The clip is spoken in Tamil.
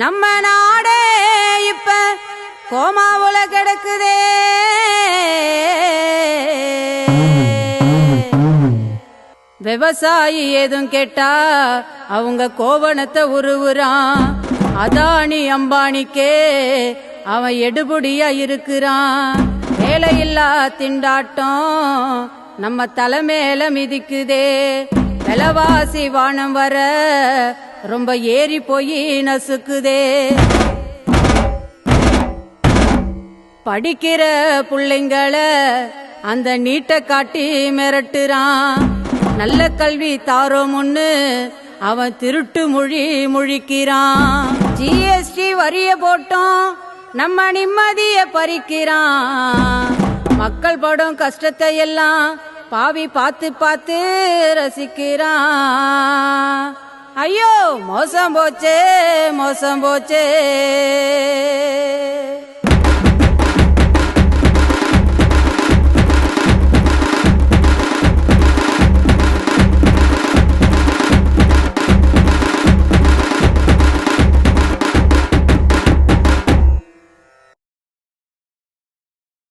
நம்ம நாடே இப்ப கோமாவுல கிடக்குதே. விவசாயி ஏதும் கேட்டா அவங்க கோவணத்தை உருவுறான். அதானி அம்பானிக்கே அவன் எடுபடியா இருக்கிறான். வேலையில்லா திண்டாட்டம் நம்ம தலைமையில மிதிக்குதே. விலைவாசி வானம் வர ரொம்ப ஏறி போய் நசுக்குதே. படிக்கிற புள்ளைங்களை அந்த நீட்டை காட்டி மிரட்டுறான். நல்ல கல்வி தாரோமுன்னு அவன் திருட்டு மொழி முழிக்கிறான். ஜிஎஸ்டி வரிய போட்டோம் நம்ம நிம்மதிய பறிக்கிறான். மக்கள் படும் கஷ்டத்தை எல்லாம் பாவி பார்த்து பார்த்து ரசிக்கிறான். ஐயோ மோசம் போச்சே மோசம் போச்சே.